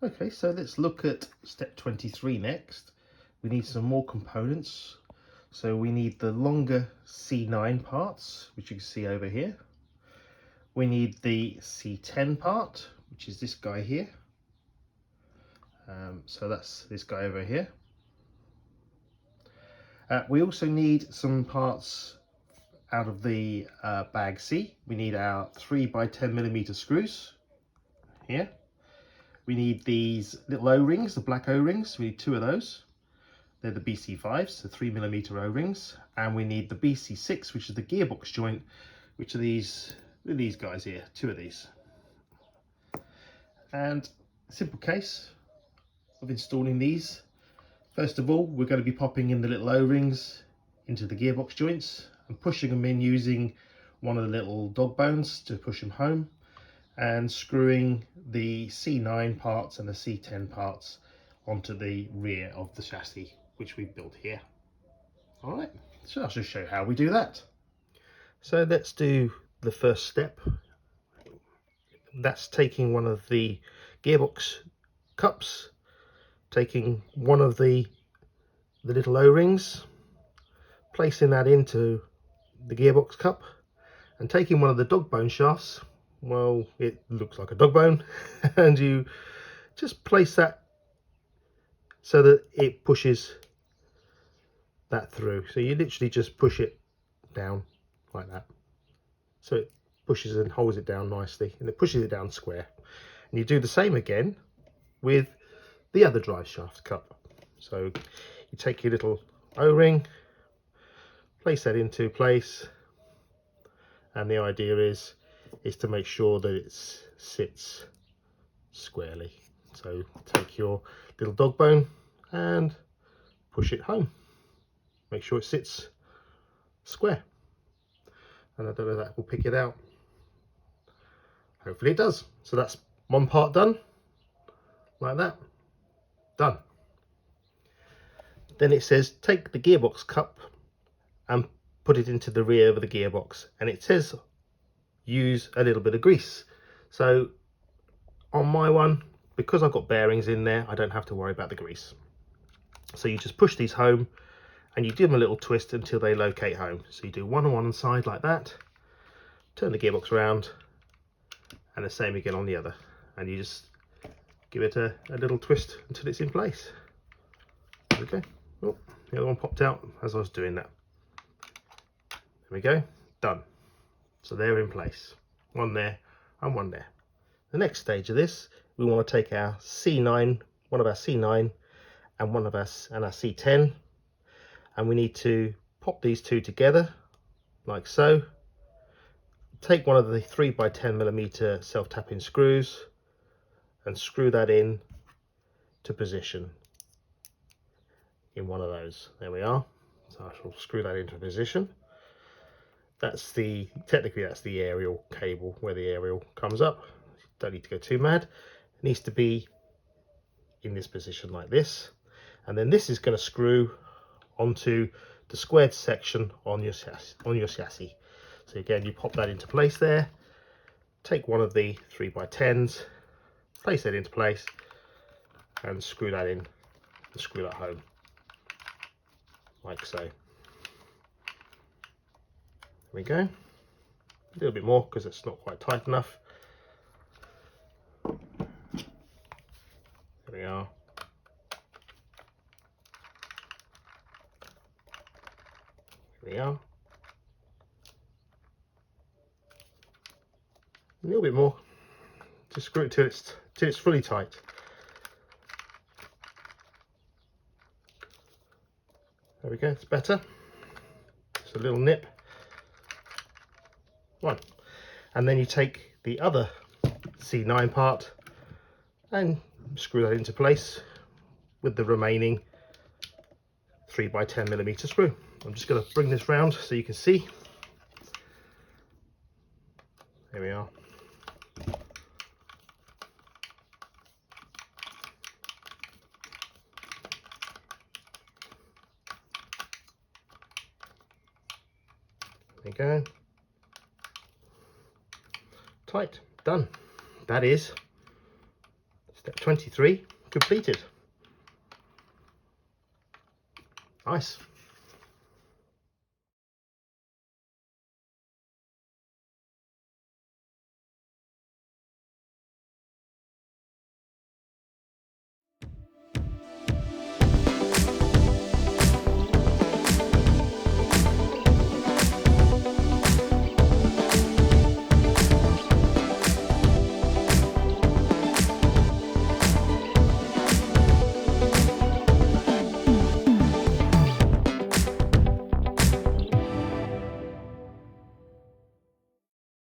Okay, so let's look at step 23 next. We need some more components. So we need the longer C9 parts, which you can see over here. We need the C10 part, which is this guy here. So that's this guy over here. We also need some parts out of the bag C. We need our 3x10mm screws here. We need these little O-rings, the black O-rings. We need 2 of those. They're the BC5s, the 3mm O-rings. And we need the BC6, which is the gearbox joint, which are these guys here, 2 of these. And simple case of installing these. First of all, we're going to be popping in the little O-rings into the gearbox joints and pushing them in using one of the little dog bones to push them home, and screwing the C9 parts and the C10 parts onto the rear of the chassis, which we've built here. All right, so I'll just show you how we do that. So let's do the first step. That's taking one of the gearbox cups, taking one of the little O-rings, placing that into the gearbox cup, and taking one of the dog bone shafts. Well, it looks like a dog bone, and you just place that so that it pushes that through. So you literally just push it down like that, so it pushes and holds it down nicely, and it pushes it down square. And you do the same again with the other drive shaft cup. So you take your little O-ring, place that into place, and the idea is to make sure that it sits squarely. So take your little dog bone and push it home. Make sure it sits square. And I don't know if that will pick it out. Hopefully it does. So that's one part done, like that. Done. Then it says take the gearbox cup and put it into the rear of the gearbox, and it says use a little bit of grease. So on my one, because I've got bearings in there, I don't have to worry about the grease. So you just push these home and you give them a little twist until they locate home. So you do one on one side like that, turn the gearbox around, and the same again on the other, and you just give it a little twist until it's in place. Okay. Oh, the other one popped out as I was doing that. There we go, done. So they're in place, one there and one there. The next stage of this, we want to take our C9, one of our C9 and one of us and our C10, and we need to pop these two together like so. Take one of the 3x10mm self-tapping screws and screw that in to position in one of those. There we are. So I shall screw that into position. That's technically that's the aerial cable, where the aerial comes up. Don't need to go too mad. It needs to be in this position like this, and then this is going to screw onto the squared section on your chassis. So again, you pop that into place there. Take one of the 3x10s, place that into place, and screw that in, and screw that home like so. There we go. A little bit more because it's not quite tight enough. There we are. There we are. A little bit more. Just screw it till it's fully tight. There we go. It's better. Just a little nip. One, and then you take the other C9 part and screw that into place with the remaining 3x10mm screw. I'm just going to bring this round so you can see. There we are. There we go. Tight, done. That is Step 23 completed. Nice.